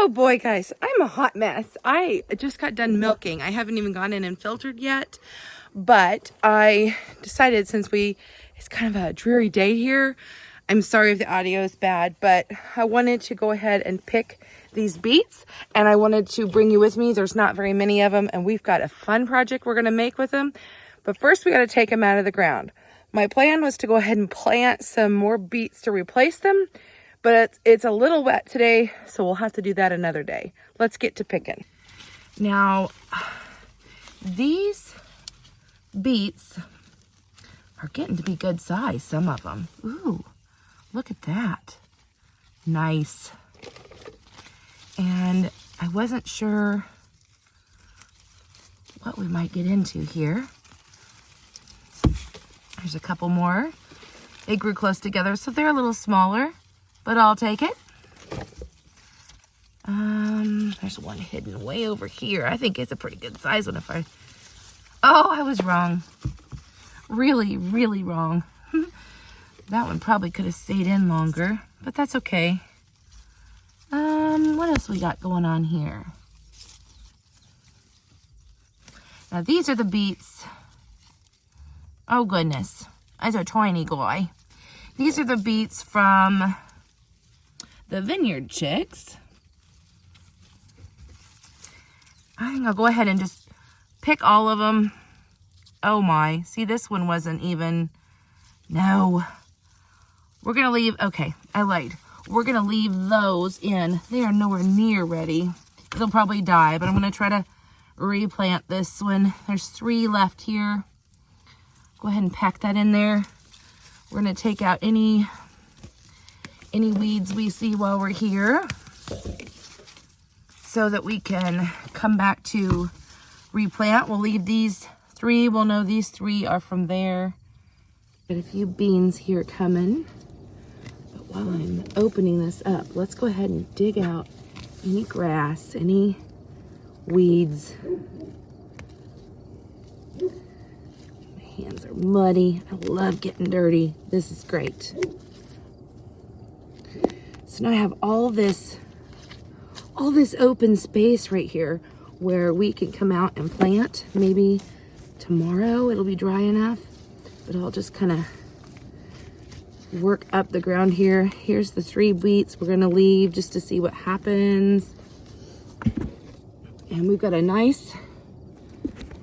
Oh boy, guys, I'm a hot mess. I just got done milking. I haven't even gone in and filtered yet, but I decided since it's kind of a dreary day here, I'm sorry if the audio is bad, but I wanted to go ahead and pick these beets, and I wanted to bring you with me. There's not very many of them, and we've got a fun project we're gonna make with them. But first we gotta take them out of the ground. My plan was to go ahead and plant some more beets to replace them, but it's a little wet today, so we'll have to do that another day. Let's get to picking. Now, these beets are getting to be good size, some of them. Ooh, look at that. Nice. And I wasn't sure what we might get into here. There's a couple more. They grew close together, so they're a little smaller, but I'll take it. There's one hidden way over here. I think it's a pretty good size one Oh, I was wrong. Really, really wrong. That one probably could have stayed in longer, but that's okay. What else we got going on here? Now these are the beets. Oh goodness, that's a tiny guy. These are the beets from the Vineyard Chicks. I think I'll go ahead and just pick all of them. Oh my, see, this one wasn't even, no. We're gonna leave, okay, I lied. We're gonna leave those in. They are nowhere near ready. They'll probably die, but I'm gonna try to replant this one. There's 3 left here. Go ahead and pack that in there. We're gonna take out any weeds we see while we're here so that we can come back to replant. We'll leave these 3. We'll know these 3 are from there. Got a few beans here coming. But while I'm opening this up, let's go ahead and dig out any grass, any weeds. My hands are muddy. I love getting dirty. This is great. So now I have all this open space right here where we can come out and plant. Maybe tomorrow it'll be dry enough, but I'll just kind of work up the ground here. Here's the 3 beets we're gonna leave just to see what happens. And we've got a nice,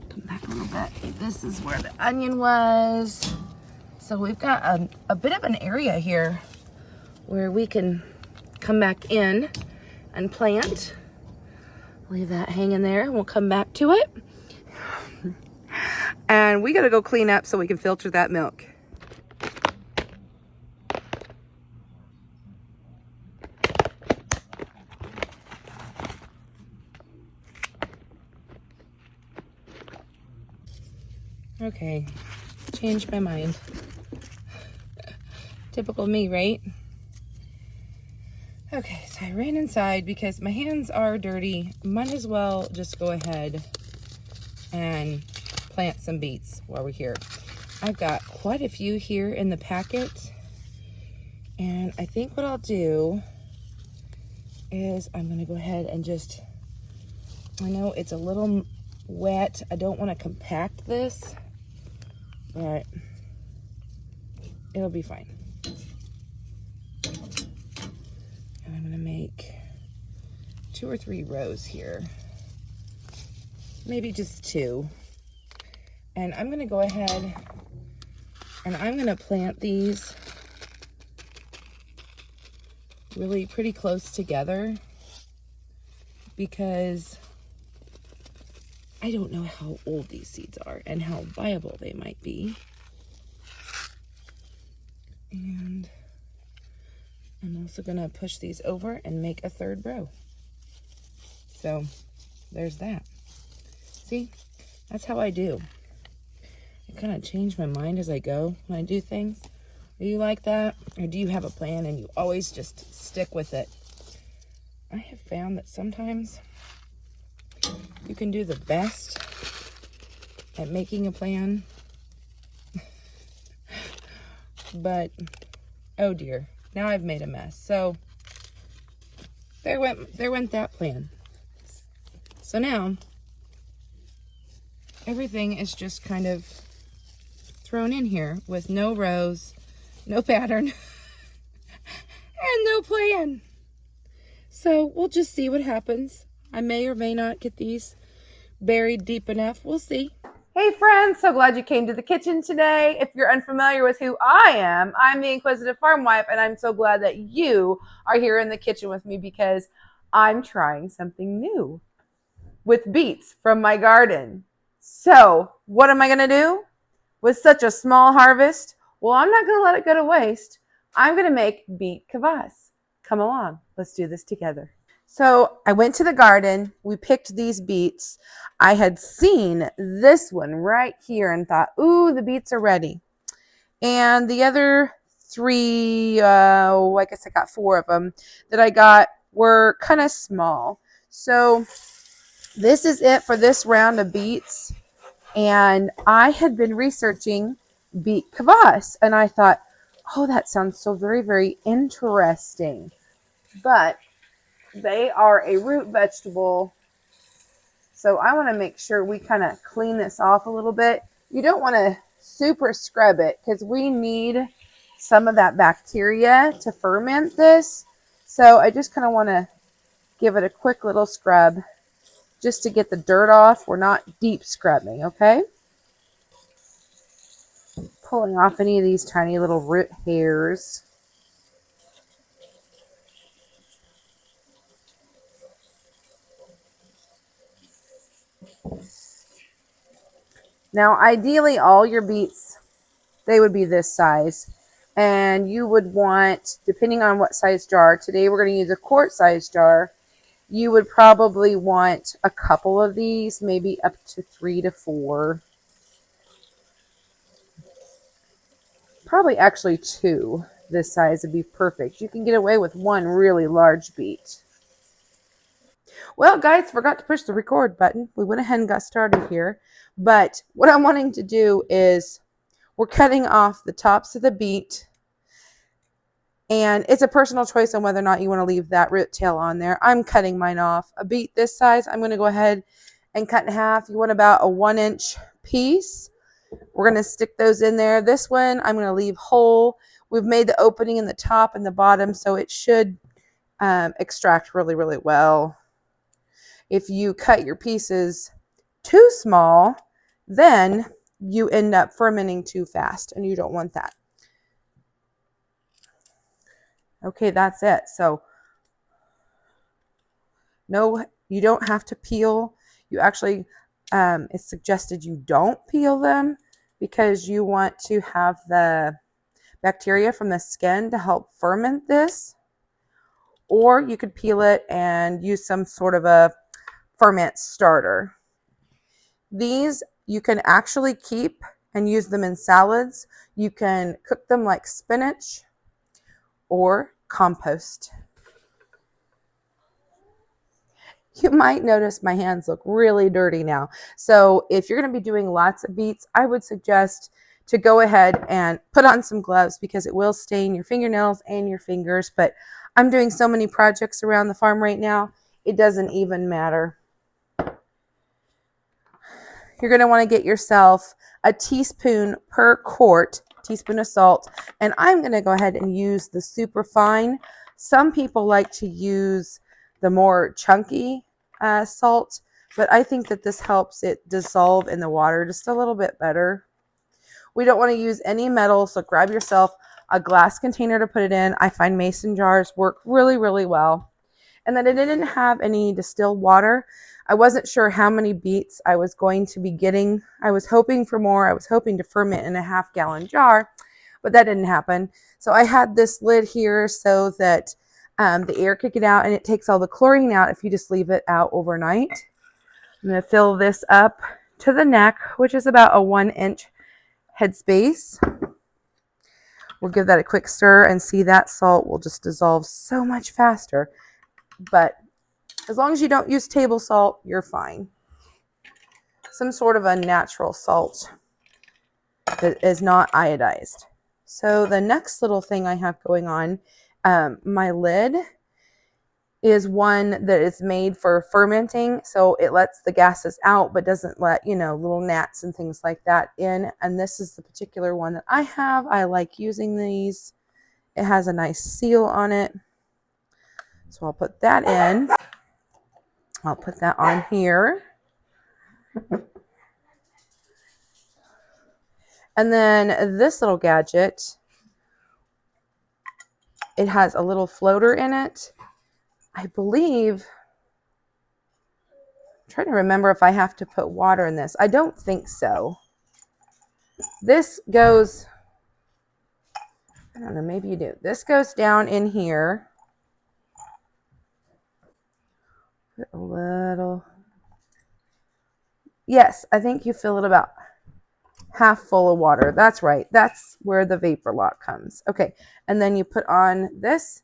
come back a little bit. This is where the onion was. So we've got a bit of an area here where we can come back in and plant. Leave that hanging there. We'll come back to it. And we gotta go clean up so we can filter that milk. Okay, changed my mind. Typical me, right? Okay, so I ran inside because my hands are dirty. Might as well just go ahead and plant some beets while we're here. I've got quite a few here in the packet. And I think what I'll do is I'm gonna go ahead and just, I know it's a little wet. I don't wanna compact this, but it'll be fine. And I'm gonna make 2 or 3 rows here. Maybe just 2. And I'm gonna go ahead and I'm gonna plant these really pretty close together because I don't know how old these seeds are and how viable they might be. And I'm also gonna push these over and make a 3rd row. So there's that. See, that's how I do. I kind of change my mind as I go when I do things. Are you like that? Or do you have a plan and you always just stick with it? I have found that sometimes you can do the best at making a plan. But, oh dear, now I've made a mess. So there went that plan. So now everything is just kind of thrown in here with no rows, no pattern, and no plan. So we'll just see what happens. I may or may not get these buried deep enough. We'll see. Hey friends, so glad you came to the kitchen today. If you're unfamiliar with who I am, I'm the Inquisitive Farmwife, and I'm so glad that you are here in the kitchen with me because I'm trying something new with beets from my garden. So what am I going to do with such a small harvest? Well, I'm not going to let it go to waste. I'm going to make Beet Kvass. Come along, let's do this together. So I went to the garden, we picked these beets. I had seen this one right here and thought, ooh, the beets are ready. And the other three, I guess I got 4 of them that I got were kind of small. So this is it for this round of beets. And I had been researching Beet Kvass, and I thought, oh, that sounds so very, very interesting. But they are a root vegetable, so I want to make sure we kind of clean this off a little bit. You don't want to super scrub it because we need some of that bacteria to ferment this. So I just kind of want to give it a quick little scrub just to get the dirt off. We're not deep scrubbing, okay? Pulling off any of these tiny little root hairs. Now, ideally, all your beets, they would be this size. And you would want, depending on what size jar, today we're going to use a quart size jar. You would probably want a couple of these, maybe up to 3 to 4. Probably actually 2 this size would be perfect. You can get away with 1 really large beet. Well, guys, forgot to push the record button. We went ahead and got started here. But what I'm wanting to do is we're cutting off the tops of the beet. And it's a personal choice on whether or not you want to leave that root tail on there. I'm cutting mine off. A beet this size, I'm going to go ahead and cut in half. You want about a 1-inch piece. We're going to stick those in there. This one I'm going to leave whole. We've made the opening in the top and the bottom, so it should extract really, really well. If you cut your pieces too small, then you end up fermenting too fast, and you don't want that. Okay, that's it. So no, you don't have to peel. You actually, it's suggested you don't peel them because you want to have the bacteria from the skin to help ferment this. Or you could peel it and use some sort of a ferment starter. These you can actually keep and use them in salads. You can cook them like spinach or compost. You might notice my hands look really dirty now. So if you're going to be doing lots of beets, I would suggest to go ahead and put on some gloves because it will stain your fingernails and your fingers. But I'm doing so many projects around the farm right now, it doesn't even matter. You're going to want to get yourself a teaspoon per quart, teaspoon of salt. And I'm going to go ahead and use the super fine. Some people like to use the more chunky salt, but I think that this helps it dissolve in the water just a little bit better. We don't want to use any metal, so grab yourself a glass container to put it in. I find mason jars work really, really well. And then I didn't have any distilled water. I wasn't sure how many beets I was going to be getting. I was hoping for more. I was hoping to ferment in a half-gallon jar, but that didn't happen. So I had this lid here so that the air could get out, and it takes all the chlorine out if you just leave it out overnight. I'm going to fill this up to the neck, which is about a 1-inch headspace. We'll give that a quick stir and see that salt will just dissolve so much faster. But as long as you don't use table salt, you're fine. Some sort of a natural salt that is not iodized. So the next little thing I have going on, my lid is one that is made for fermenting. So it lets the gases out, but doesn't let, little gnats and things like that in. And this is the particular one that I have. I like using these. It has a nice seal on it. So I'll put that in. I'll put that on here. And then this little gadget, it has a little floater in it. I believe, I'm trying to remember if I have to put water in this. I don't think so. This goes, I don't know, maybe you do. This goes down in here. Put a little. Yes, I think you fill it about half full of water. That's right. That's where the vapor lock comes. Okay. And then you put on this,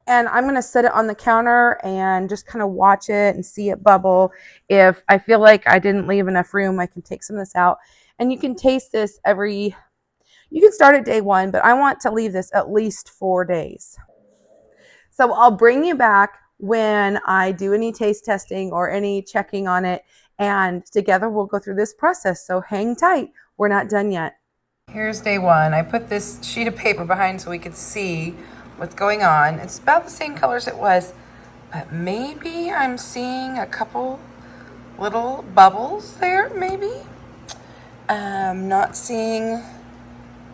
and I'm going to set it on the counter and just kind of watch it and see it bubble. If I feel like I didn't leave enough room, I can take some of this out. And you can taste this you can start at day 1, but I want to leave this at least 4 days. So I'll bring you back when I do any taste testing or any checking on it, and together we'll go through this process. So hang tight. We're not done yet. Here's day 1. I put this sheet of paper behind so we could see what's going on. It's about the same color as it was, but maybe I'm seeing a couple little bubbles there, maybe. I'm not seeing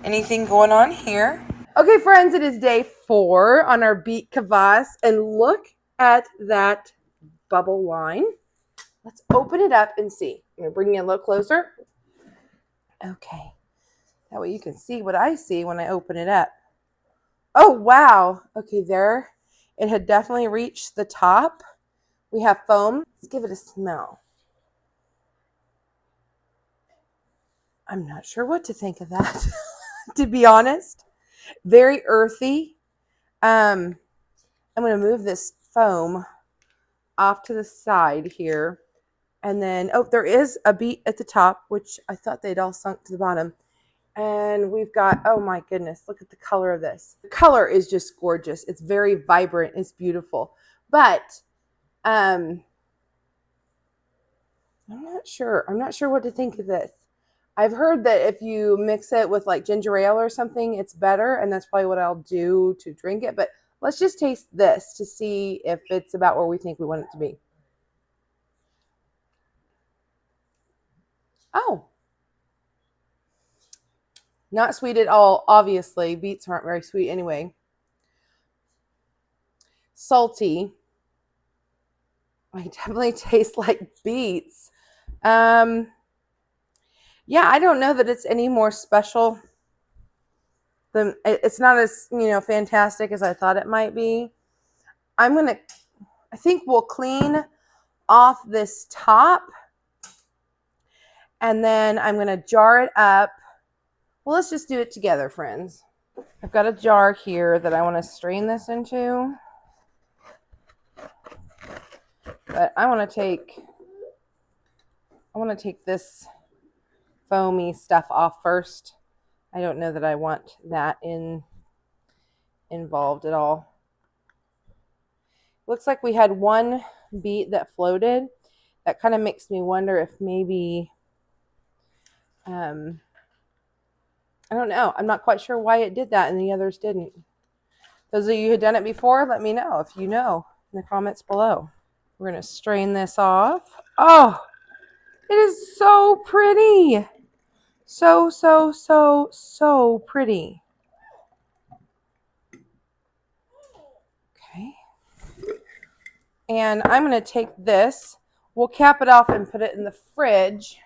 anything going on here. Okay, friends, it is day 4 on our Beet Kvass, and look at that bubble line. Let's open it up and see. I'm going to bring you a little closer. Okay, that way you can see what I see when I open it up. Oh, wow. Okay, there. It had definitely reached the top. We have foam. Let's give it a smell. I'm not sure what to think of that, to be honest. Very earthy. I'm going to move this foam off to the side here. And then, oh, there is a beet at the top, which I thought they'd all sunk to the bottom. And we've got, oh my goodness, look at the color of this. The color is just gorgeous. It's very vibrant. It's beautiful. But I'm not sure. I'm not sure what to think of this. I've heard that if you mix it with like ginger ale or something, it's better. And that's probably what I'll do to drink it. But let's just taste this to see if it's about where we think we want it to be. Oh. Not sweet at all, obviously. Beets aren't very sweet anyway. Salty. I definitely taste like beets. Yeah, I don't know that it's any more special than, it's not as, fantastic as I thought it might be. I think we'll clean off this top, and then I'm going to jar it up. Well, let's just do it together, friends. I've got a jar here that I want to strain this into. But I want to take this foamy stuff off first. I don't know that I want that involved at all. Looks like we had one beet that floated. That kind of makes me wonder if maybe, I don't know. I'm not quite sure why it did that and the others didn't. Those of you who have done it before, let me know if you know in the comments below. We're going to strain this off. Oh, it is so pretty. So, so, so, so pretty. Okay. And I'm going to take this. We'll cap it off and put it in the fridge.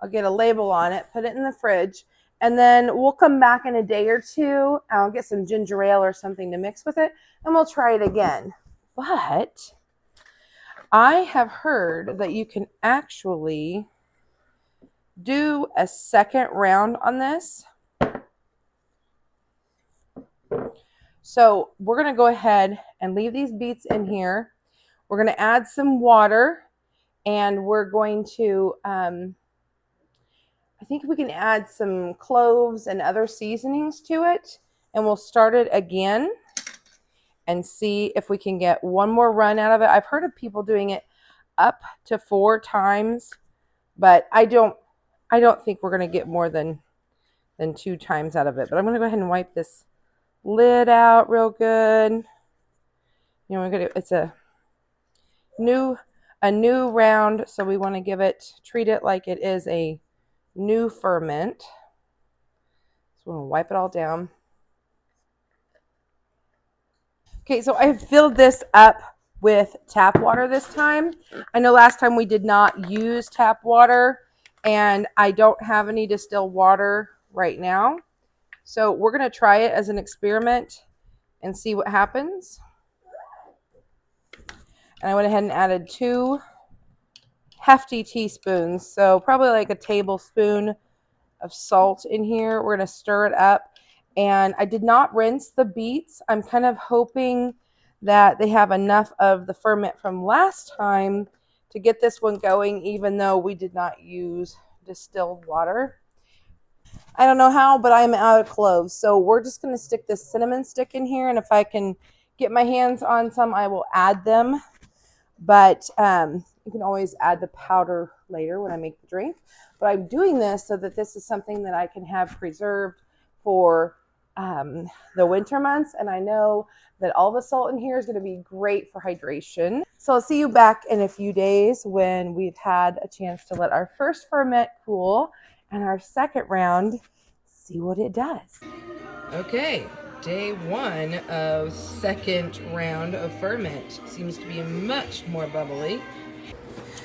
I'll get a label on it, put it in the fridge, and then we'll come back in a day or two. I'll get some ginger ale or something to mix with it, and we'll try it again. But I have heard that you can actually do a second round on this. So we're going to go ahead and leave these beets in here. We're going to add some water, and we're going to I think we can add some cloves and other seasonings to it, and we'll start it again and see if we can get one more run out of it. I've heard of people doing it up to 4 times, but I don't think we're going to get more than 2 times out of it. But I'm going to go ahead and wipe this lid out real good. You know, it's a new round, so we want to treat it like it is a new ferment. So we're going to wipe it all down. Okay, so I filled this up with tap water this time. I know last time we did not use tap water, and I don't have any distilled water right now. So we're going to try it as an experiment and see what happens. And I went ahead and added 2 hefty teaspoons, so probably like a tablespoon of salt in here. We're going to stir it up. And I did not rinse the beets. I'm kind of hoping that they have enough of the ferment from last time to get this one going, even though we did not use distilled water. I don't know how, but I'm out of cloves. So we're just going to stick this cinnamon stick in here. And if I can get my hands on some, I will add them. But you can always add the powder later when I make the drink. But I'm doing this so that this is something that I can have preserved for the winter months. And I know that all the salt in here is going to be great for hydration. So I'll see you back in a few days when we've had a chance to let our first ferment cool and our second round see what it does. Okay, day 1 of second round of ferment. Seems to be much more bubbly.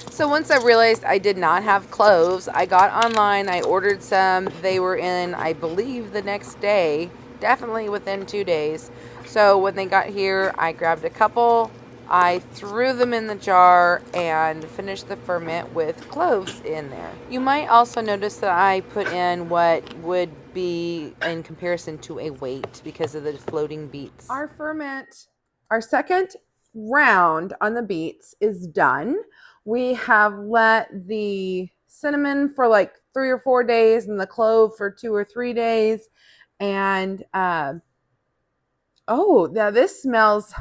So once I realized I did not have cloves, I got online, I ordered some. They were in, I believe, the next day, definitely within 2 days. So when they got here, I grabbed a couple, I threw them in the jar and finished the ferment with cloves in there. You might also notice that I put in what would be in comparison to a weight because of the floating beets. Our ferment, our second round on the beets is done. We have let the cinnamon for like 3 or 4 days and the clove for 2 or 3 days. And oh, now this smells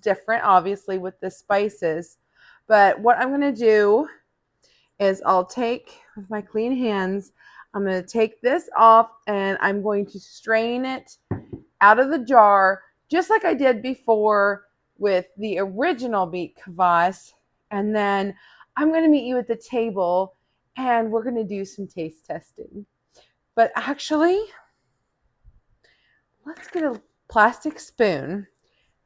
different, obviously, with the spices. But what I'm going to do is I'll take, with my clean hands, I'm going to take this off and I'm going to strain it out of the jar, just like I did before with the original Beet Kvass. And then I'm going to meet you at the table and we're going to do some taste testing. But actually, let's get a plastic spoon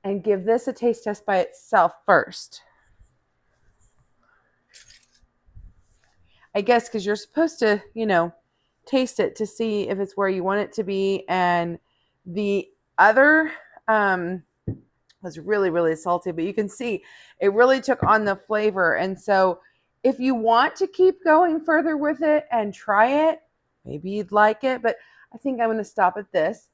and give this a taste test by itself first. I guess because you're supposed to, taste it to see if it's where you want it to be. And the other was really, really salty, but you can see it really took on the flavor. And so if you want to keep going further with it and try it, maybe you'd like it, but I think I'm going to stop at this.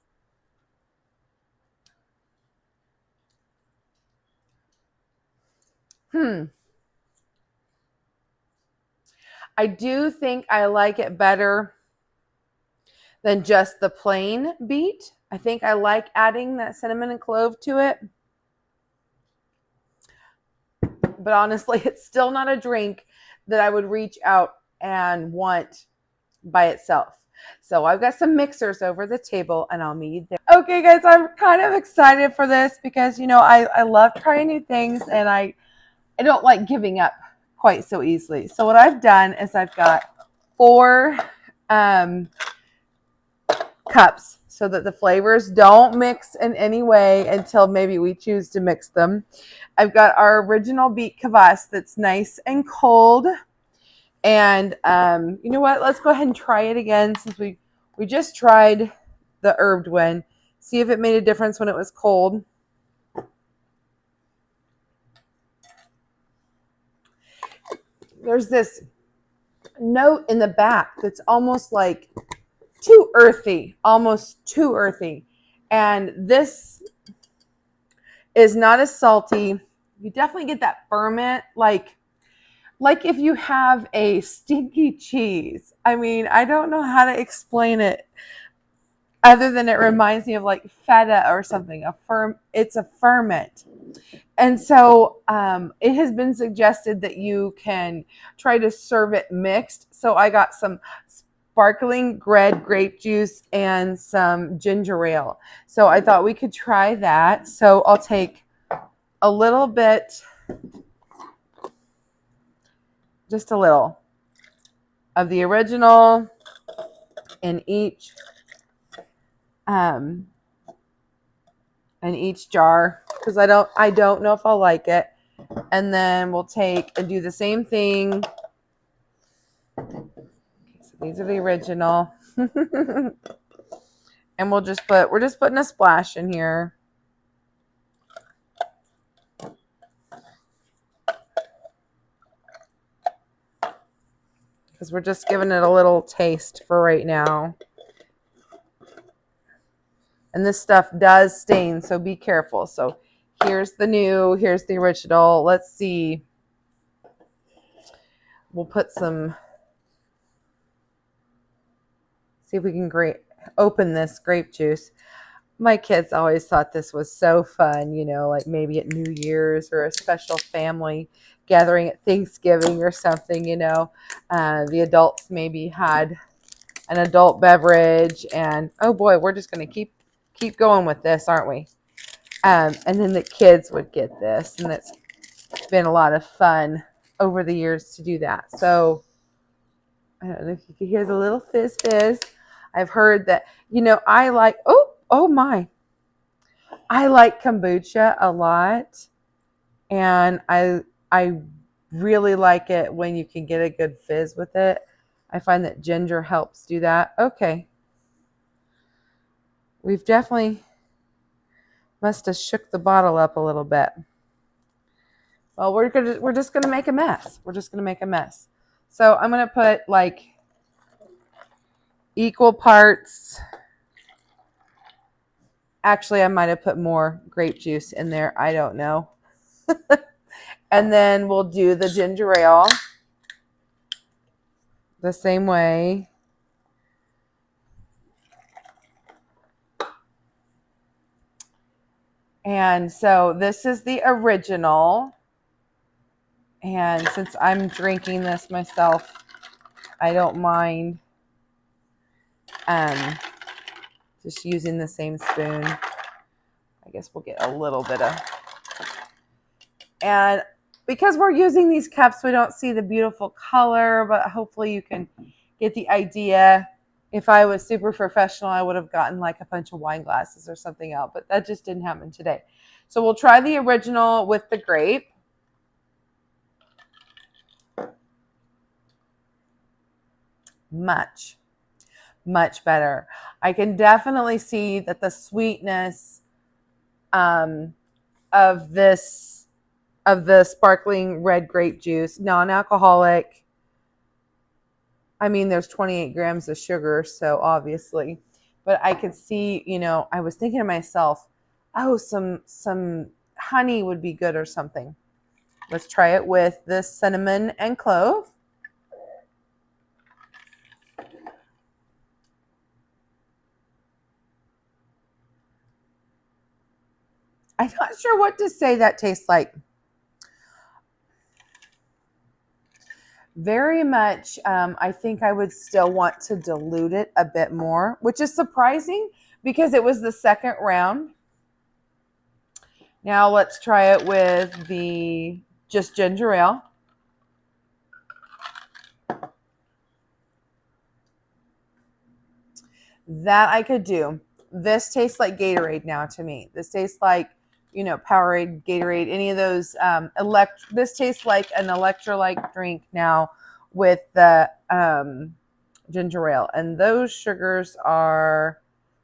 I do think I like it better than just the plain beet. I think I like adding that cinnamon and clove to it. But honestly, it's still not a drink that I would reach out and want by itself. So I've got some mixers over the table and I'll meet you there. Okay, guys, I'm kind of excited for this because, I love trying new things and I don't like giving up quite so easily. So what I've done is I've got 4 cups so that the flavors don't mix in any way until maybe we choose to mix them. I've got our original Beet Kvass that's nice and cold. And you know what? Let's go ahead and try it again since we just tried the herbed one. See if it made a difference when it was cold. There's this note in the back that's almost like too earthy, almost too earthy. And this is not as salty. You definitely get that ferment, like like if you have a stinky cheese. I mean, I don't know how to explain it other than it reminds me of like feta or something. It's a ferment. And so it has been suggested that you can try to serve it mixed. So I got some sparkling red grape juice and some ginger ale. So I thought we could try that. So I'll take a little bit, just a little of the original in each jar, because I don't know if I'll like it. And then we'll take and do the same thing. Okay, so these are the original. And we're just putting a splash in here. Because we're just giving it a little taste for right now. And this stuff does stain, so be careful. So here's the new, here's the original. Let's see. We'll put some, see if we can open this grape juice. My kids always thought this was so fun, you know, like maybe at New Year's or a special family gathering at Thanksgiving or something, you know. The adults maybe had an adult beverage, and oh boy, we're just going to keep going with this, aren't we? And then the kids would get this, and it's been a lot of fun over the years to do that. So I don't know if you can hear the little fizz fizz. I've heard that, you know, I like, oh my, I like kombucha a lot, and I really like it when you can get a good fizz with it. I find that ginger helps do that. Okay. We've definitely must have shook the bottle up a little bit. Well, we're just gonna make a mess. We're just gonna make a mess. So I'm gonna put like equal parts. Actually, I might have put more grape juice in there. I don't know. And then we'll do the ginger ale the same way. And so this is the original. And since I'm drinking this myself, I don't mind just using the same spoon. I guess we'll get a little bit of. And because we're using these cups, we don't see the beautiful color, but hopefully you can get the idea. If I was super professional, I would have gotten like a bunch of wine glasses or something else, but that just didn't happen today. So we'll try the original with the grape. Much better. I can definitely see that the sweetness of the sparkling red grape juice, non-alcoholic. I mean, there's 28 grams of sugar, so obviously, but I could see, you know, I was thinking to myself, oh, some honey would be good or something. Let's try it with the cinnamon and clove. I'm not sure what to say that tastes like. Very much, I think I would still want to dilute it a bit more, which is surprising because it was the second round. Now let's try it with the just ginger ale. That I could do. This tastes like Gatorade now to me. This tastes like, you know, Powerade, Gatorade, any of those. This tastes like an electrolyte drink now with the ginger ale. And those sugars are,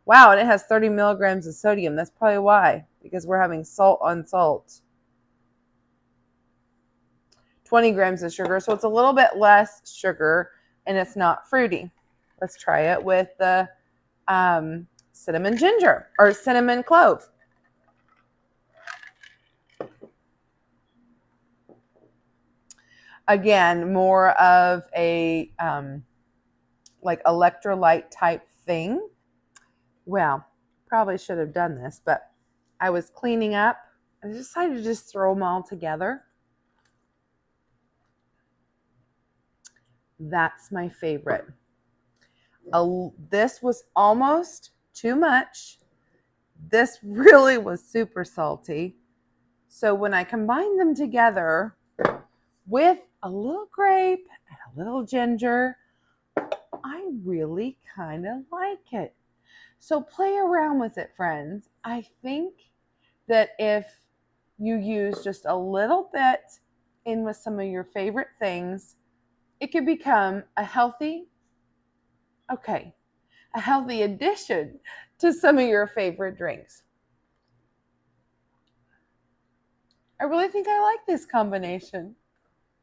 wow, and it has 30 milligrams of sodium. That's probably why, because we're having salt on salt. 20 grams of sugar, so it's a little bit less sugar, and it's not fruity. Let's try it with the cinnamon ginger or cinnamon clove. Again, more of a like electrolyte type thing. Well, probably should have done this, but I was cleaning up. I decided to just throw them all together. That's my favorite. This was almost too much. This really was super salty. So when I combined them together with a little grape and a little ginger, I really kind of like it. So play around with it, friends. I think that if you use just a little bit in with some of your favorite things, it could become a healthy addition to some of your favorite drinks. I really think I like this combination.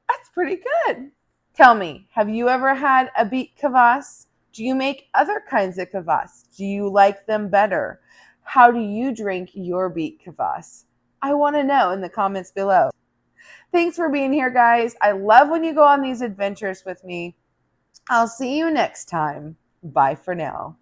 That's pretty good. Tell me, have you ever had a beet kvass? Do you make other kinds of kvass? Do you like them better? How do you drink your beet kvass? I want to know in the comments below. Thanks for being here, guys. I love when you go on these adventures with me. I'll see you next time. Bye for now.